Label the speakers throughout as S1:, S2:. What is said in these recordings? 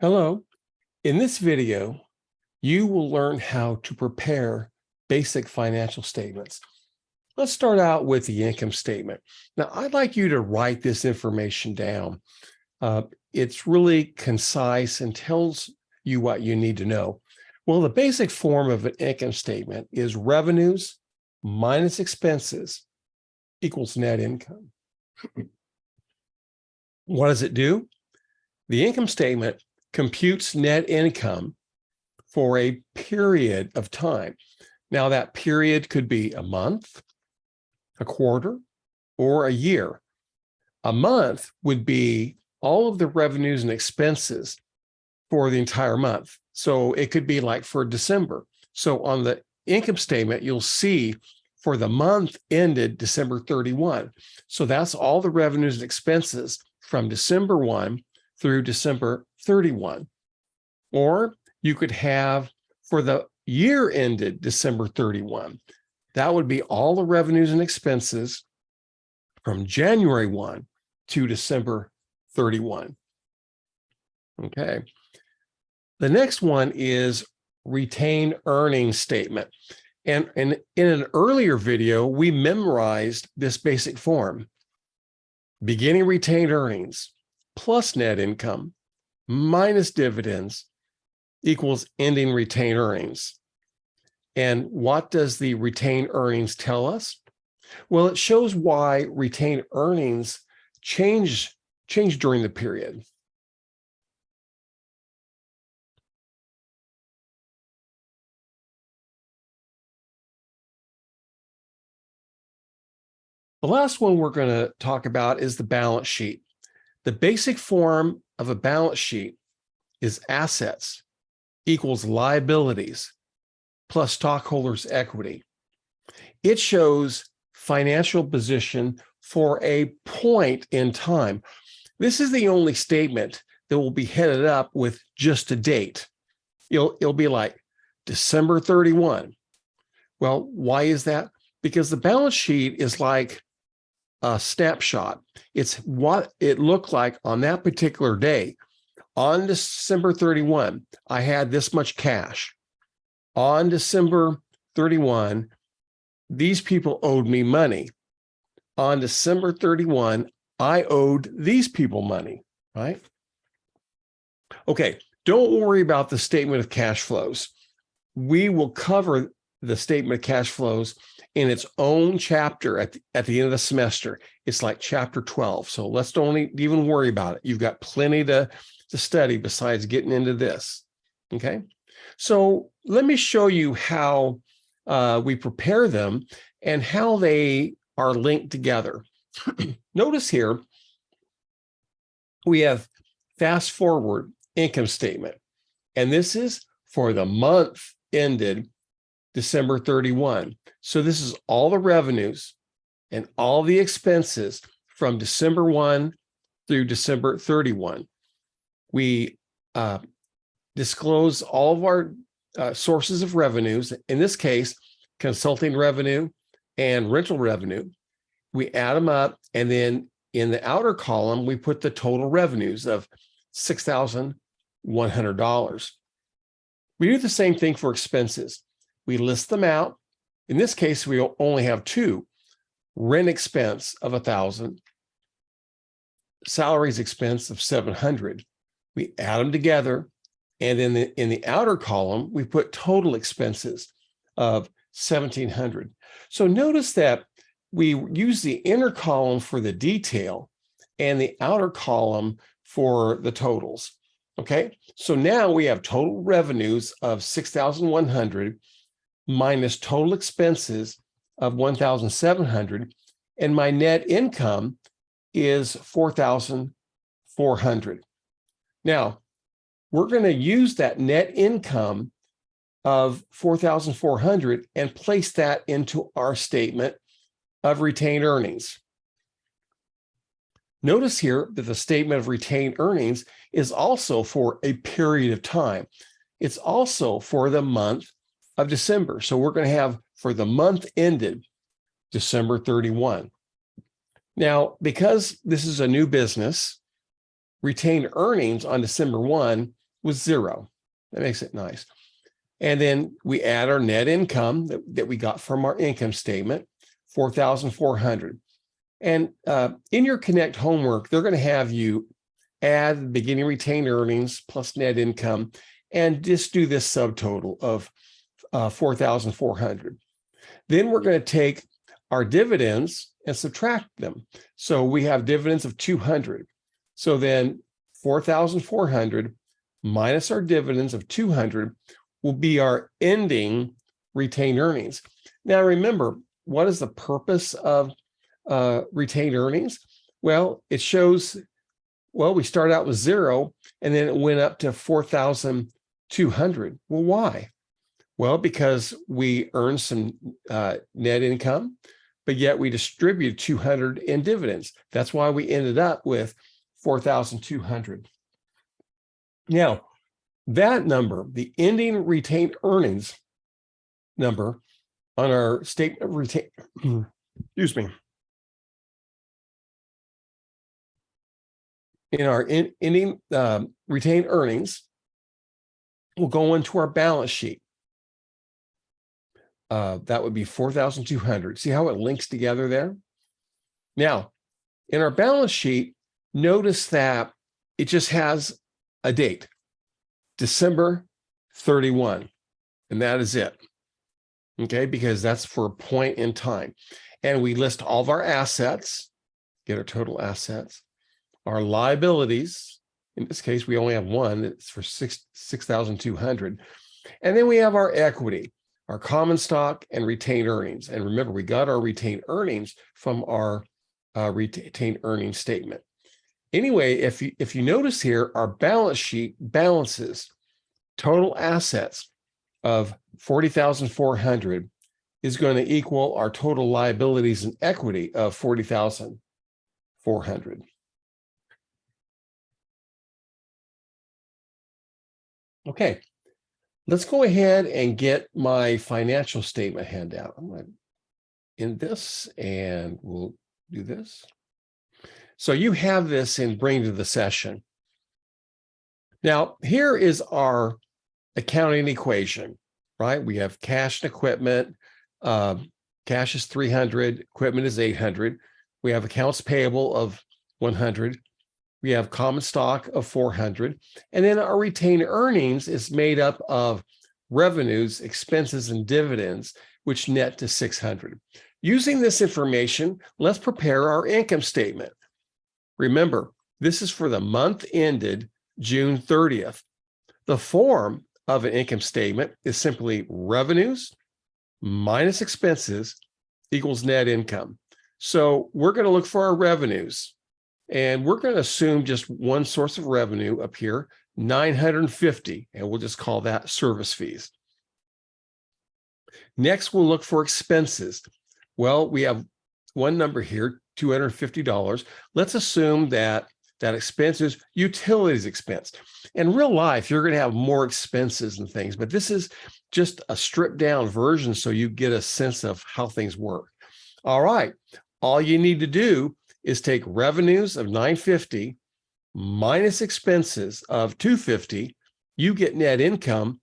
S1: Hello. In this video, you will learn how to prepare basic financial statements. Let's start out with the income statement. Now, I'd like you to write this information down. It's really concise and tells you what you need to know. Well, the basic form of an income statement is revenues minus expenses equals net income. What does it do? The income statement computes net income for a period of time. Now, that period could be a month, a quarter, or a year. A month would be all of the revenues and expenses for the entire month. So it could be like for December. So on the income statement, you'll see for the month ended December 31. So that's all the revenues and expenses from December 1 through December 31. Or you could have for the year ended December 31. That would be all the revenues and expenses from January 1 to December 31. Okay. The next one is retained earnings statement. And in an earlier video, we memorized this basic form. Beginning retained earnings plus net income minus dividends equals ending retained earnings. And what does the retained earnings tell us? Well, it shows why retained earnings change during the period. The last one we're going to talk about is the balance sheet. The basic form of a balance sheet is assets equals liabilities plus stockholders' equity. It shows financial position for a point in time. This is the only statement that will be headed up with just a date. It'll be like December 31. Well, why is that? Because the balance sheet is like a snapshot. It's what it looked like on that particular day. On December 31, I had this much cash. On December 31, these people owed me money. On December 31, I owed these people money, right? Okay, don't worry about the statement of cash flows. We will cover the statement of cash flows in its own chapter at the end of the semester. It's like chapter 12. So let's don't even worry about it. You've got plenty to study besides getting into this. Okay. So let me show you how we prepare them and how they are linked together. Notice here, we have fast forward income statement. And this is for the month ended December 31. So this is all the revenues and all the expenses from December 1 through December 31. We disclose all of our sources of revenues, in this case, consulting revenue and rental revenue. We add them up, and then in the outer column, we put the total revenues of $6,100. We do the same thing for expenses. We list them out. In this case, we only have two: rent expense of $1,000, salaries expense of $700. We add them together, and then in the outer column, we put total expenses of $1,700. So notice that we use the inner column for the detail and the outer column for the totals. Okay, so now we have total revenues of $6,100 minus total expenses of $1,700, and my net income is $4,400. Now, we're going to use that net income of $4,400 and place that into our statement of retained earnings. Notice here that the statement of retained earnings is also for a period of time. It's also for the month of December. So we're going to have for the month ended December 31. Now, because this is a new business, retained earnings on December 1 was 0. That makes it nice. And then we add our net income that we got from our income statement, 4,400. And in your Connect homework, they're going to have you add the beginning retained earnings plus net income and just do this subtotal of 4,400. Then we're going to take our dividends and subtract them. So we have dividends of 200. So then 4,400 minus our dividends of 200 will be our ending retained earnings. Now, remember, what is the purpose of retained earnings? Well, it shows, well, we start out with 0 and then it went up to 4,200. Well, why? Well, because we earned some net income, but yet we distributed 200 in dividends. That's why we ended up with 4,200. Now, that number, the ending retained earnings number on our statement of retained, excuse me, in our ending retained earnings will go into our balance sheet. That would be 4,200. See how it links together there? Now, in our balance sheet, notice that it just has a date, December 31, and that is it. Okay, because that's for a point in time. And we list all of our assets, get our total assets, our liabilities. In this case, we only have one. It's for 6,200. And then we have our equity, our common stock, and retained earnings. And remember, we got our retained earnings from our retained earnings statement. Anyway, if you notice here, our balance sheet balances total assets of 40,400 is going to equal our total liabilities and equity of 40,400. Okay, let's go ahead and get my financial statement handout. I'm going to end this and we'll do this. So you have this in Bring to the Session. Now, here is our accounting equation, right? We have cash and equipment. Cash is 300, equipment is 800. We have accounts payable of 100. We have common stock of 400. And then our retained earnings is made up of revenues, expenses, and dividends, which net to 600. Using this information, let's prepare our income statement. Remember, this is for the month ended June 30th. The form of an income statement is simply revenues minus expenses equals net income. So we're going to look for our revenues, and we're going to assume just one source of revenue up here, 950, and we'll just call that service fees. Next, we'll look for expenses. Well, we have one number here, $250. Let's assume that expense is utilities expense. In real life, you're going to have more expenses and things, but this is just a stripped down version so you get a sense of how things work. All right, all you need to do is take revenues of 950 minus expenses of 250, you get net income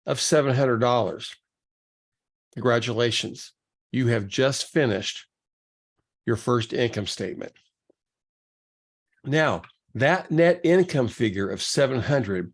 S1: of $700. Congratulations, you have just finished your first income statement. Now, that net income figure of 700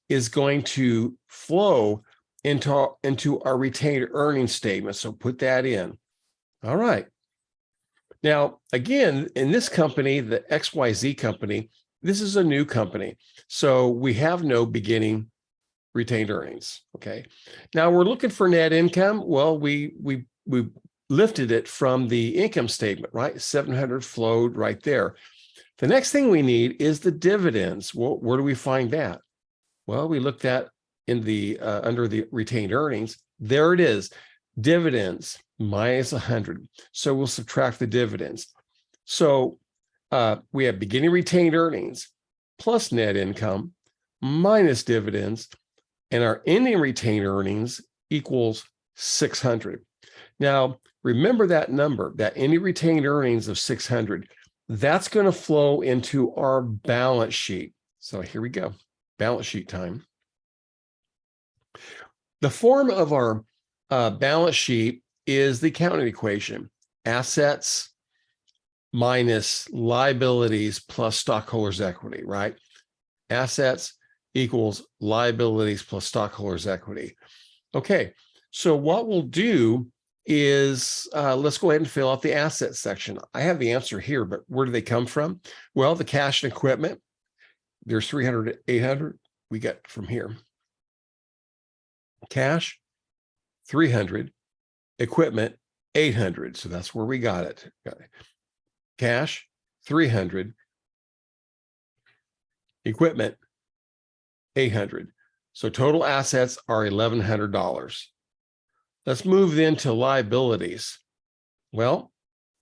S1: is going to flow into our retained earnings statement. So put that in. All right. Now, again, in this company, the XYZ company, this is a new company. So we have no beginning retained earnings. Okay. Now we're looking for net income. Well, we lifted it from the income statement, right? 700 flowed right there. The next thing we need is the dividends. Well, where do we find that? Well, we looked at in the under the retained earnings. There it is, dividends minus 100. So we'll subtract the dividends. So we have beginning retained earnings plus net income minus dividends, and our ending retained earnings equals 600. Now, remember that number, that ending retained earnings of 600. That's going to flow into our balance sheet. So here we go, balance sheet time. The form of our balance sheet is the accounting equation: assets minus liabilities plus stockholders' equity, right? Assets equals liabilities plus stockholders' equity. Okay, so what we'll do is let's go ahead and fill out the assets section. I have the answer here, but where do they come from? Well, the cash and equipment, there's 300, 800 we get from here. Cash, 300, equipment, 800. So that's where we got it. Cash, 300, equipment, 800. So total assets are $1,100. Let's move then to liabilities. Well,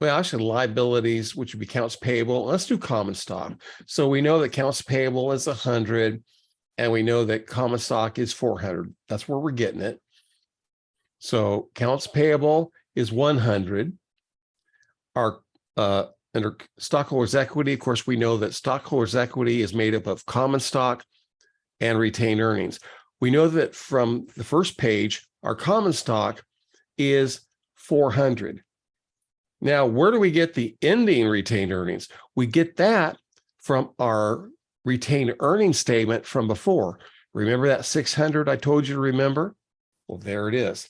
S1: actually liabilities, which would be accounts payable. Let's do common stock. So we know that accounts payable is 100, and we know that common stock is 400. That's where we're getting it. So accounts payable is 100. Our under stockholders' equity, of course, we know that stockholders' equity is made up of common stock and retained earnings. We know that from the first page, our common stock is 400. Now, where do we get the ending retained earnings? We get that from our retained earnings statement from before. Remember that 600 I told you to remember? Well, there it is.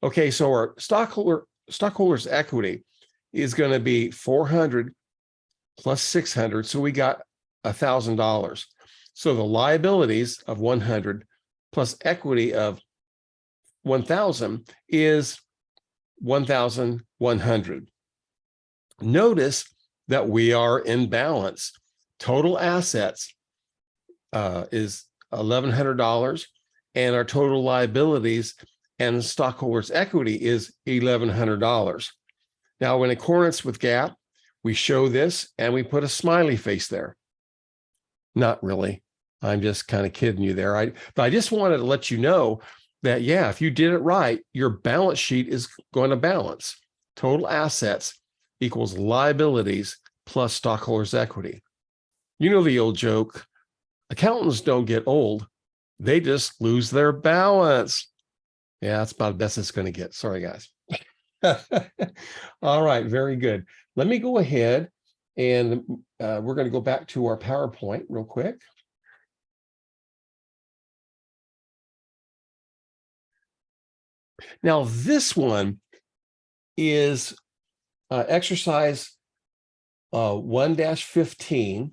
S1: Okay, so our stockholders' equity is going to be 400 plus 600. So we got $1,000. So the liabilities of 100 plus equity of 1,000 is 1,100. Notice that we are in balance. Total assets is $1,100, and our total liabilities and stockholders' equity is $1,100. Now, in accordance with GAAP, we show this and we put a smiley face there. Not really. I'm just kind of kidding you there. But I just wanted to let you know that, yeah, if you did it right, your balance sheet is going to balance. Total assets equals liabilities plus stockholders' equity. You know the old joke, accountants don't get old. They just lose their balance. Yeah, that's about the best it's going to get. Sorry, guys. All right, very good. Let me go ahead and we're going to go back to our PowerPoint real quick. Now, this one is exercise 1-15.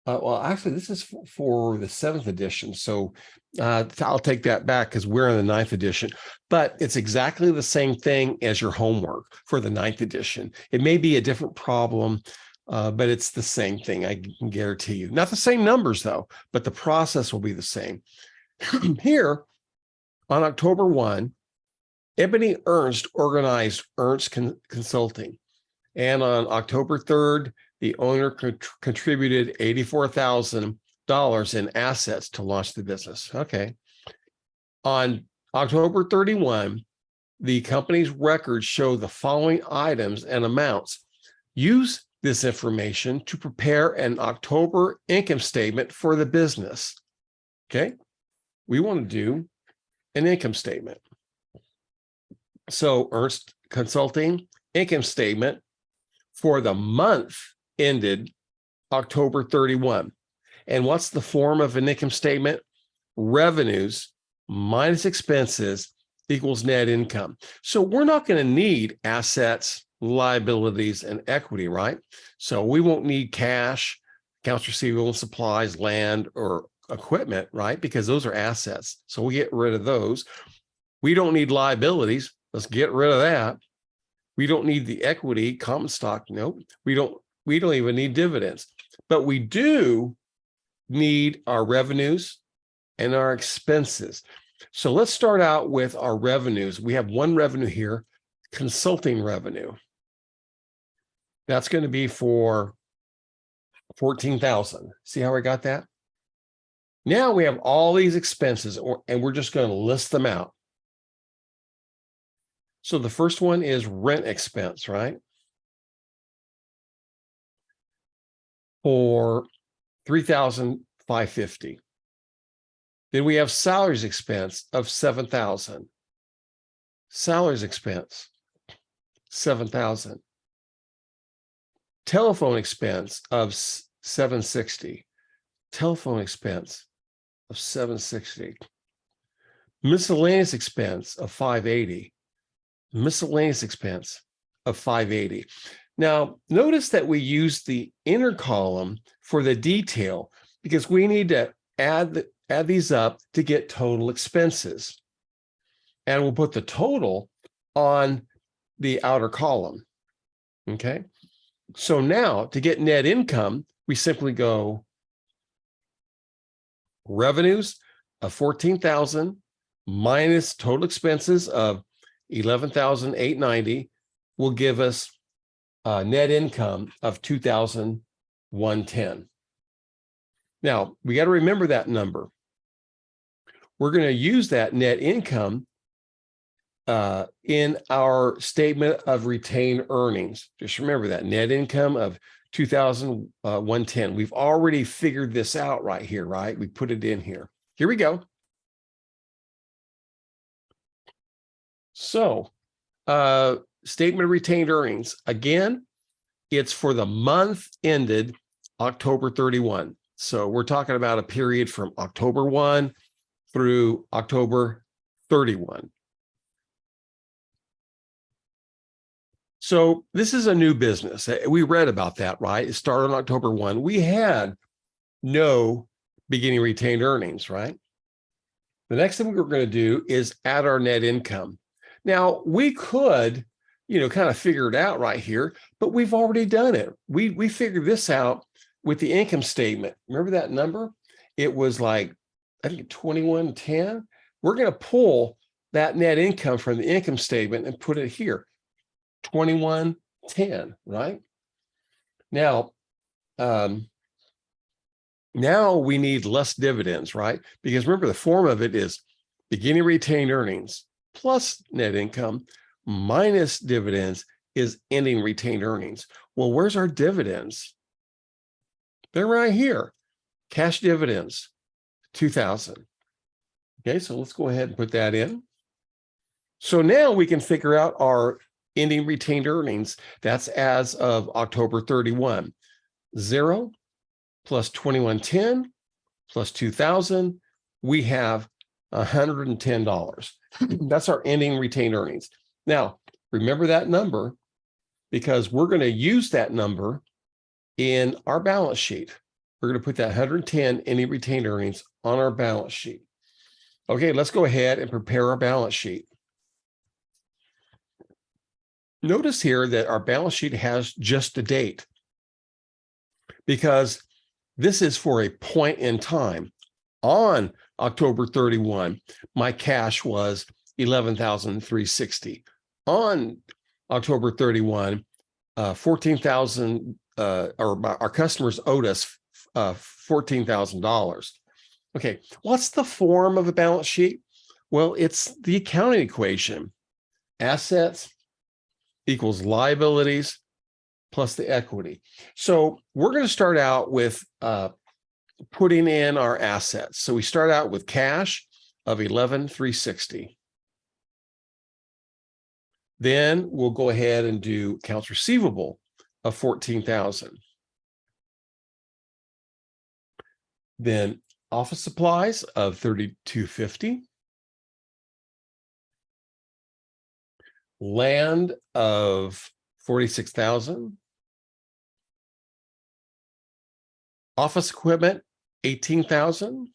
S1: Well, actually, this is for the 7th edition. So I'll take that back because we're in the 9th edition. But it's exactly the same thing as your homework for the 9th edition. It may be a different problem, but it's the same thing, I can guarantee you. Not the same numbers, though, but the process will be the same. Here, on October 1, Ebony Ernst organized Ernst Consulting. And on October 3rd, the owner contributed $84,000 in assets to launch the business. Okay. On October 31, the company's records show the following items and amounts. Use this information to prepare an October income statement for the business. Okay. We want to do an income statement. So Ernst Consulting income statement for the month ended October 31. And what's the form of an income statement? Revenues minus expenses equals net income. So we're not going to need assets, liabilities, and equity, right? So we won't need cash, accounts receivable, supplies, land, or equipment, right? Because those are assets. So we get rid of those. We don't need liabilities. Let's get rid of that. We don't need the equity, common stock. Nope. We don't even need dividends, but we do need our revenues and our expenses. So let's start out with our revenues. We have one revenue here, consulting revenue. That's going to be for 14,000. See how I got that? Now we have all these expenses, and we're just going to list them out. So the first one is rent expense, right? For $3,550. Then we have salaries expense of $7,000. Salaries expense, $7,000. Telephone expense of $760. Telephone expense of $760. Miscellaneous expense of $580. Miscellaneous expense of $580. Now, notice that we use the inner column for the detail because we need to add these up to get total expenses. And we'll put the total on the outer column. Okay. So now to get net income, we simply go revenues of 14,000 minus total expenses of 11,890 will give us net income of 2,110. Now, we got to remember that number. We're going to use that net income in our statement of retained earnings. Just remember that net income of 2,110. We've already figured this out right here, right? We put it in here. Here we go. So, statement of retained earnings. Again, it's for the month ended October 31. So we're talking about a period from October 1 through October 31. So this is a new business. We read about that, right? It started on October 1. We had no beginning retained earnings, right? The next thing we're going to do is add our net income. Now, we could, kind of figure it out right here, but we've already done it. We figured this out with the income statement. Remember that number? It was like, I think 2110. We're going to pull that net income from the income statement and put it here, 2110, right? Now, now we need less dividends, right? Because remember, the form of it is beginning retained earnings plus net income minus dividends is ending retained earnings. Well, where's our dividends? They're right here. Cash dividends, 2,000. Okay, so let's go ahead and put that in. So now we can figure out our ending retained earnings. That's as of October 31. 0 plus 2110 plus 2,000. We have $110. That's our ending retained earnings. Now, remember that number because we're going to use that number in our balance sheet. We're going to put that 110 ending retained earnings on our balance sheet. Okay, let's go ahead and prepare our balance sheet. Notice here that our balance sheet has just a date because this is for a point in time. On October 31, my cash was 11,360. On October 31, 14,000, our customers owed us $14,000. Okay, what's the form of a balance sheet? Well, it's the accounting equation. Assets equals liabilities plus the equity. So we're going to start out with putting in our assets. So we start out with cash of 11,360. Then we'll go ahead and do accounts receivable of 14,000. Then office supplies of 3,250. Land of 46,000. Office equipment, 18,000.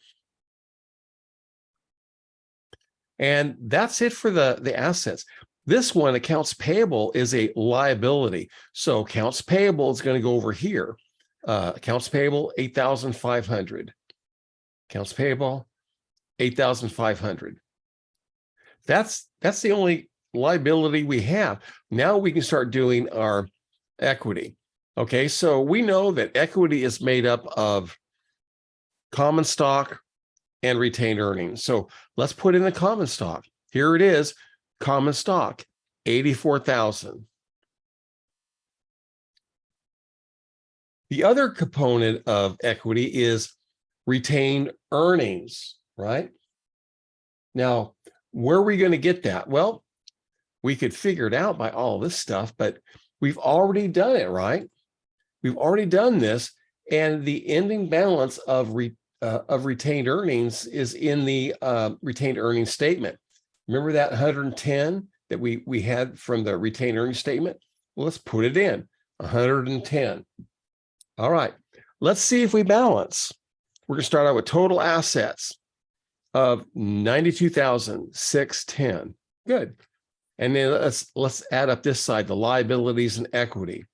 S1: And that's it for the assets. This one, accounts payable, is a liability. So accounts payable is going to go over here. Accounts payable, 8,500. Accounts payable, 8,500. That's the only liability we have. Now we can start doing our equity. Okay, so we know that equity is made up of common stock and retained earnings. So let's put in the common stock. Here it is, common stock, 84,000. The other component of equity is retained earnings. right? Now, where are we going to get that? Well, we could figure it out by all this stuff, but we've already done it, right? We've already done this, and the ending balance of retained earnings is in the retained earnings statement. Remember that 110 that we had from the retained earnings statement? Well, let's put it in 110. All right, let's see if we balance. We're going to start out with total assets of 92,610. Good. And then let's add up this side, the liabilities and equity.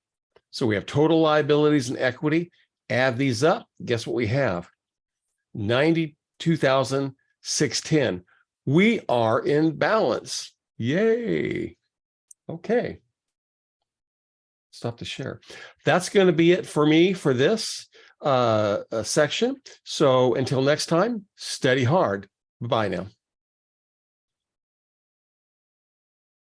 S1: So we have total liabilities and equity. Add these up. Guess what we have? 92,610. We are in balance. Yay. Okay. Stop the share. That's going to be it for me for this section. So until next time, study hard. Bye now.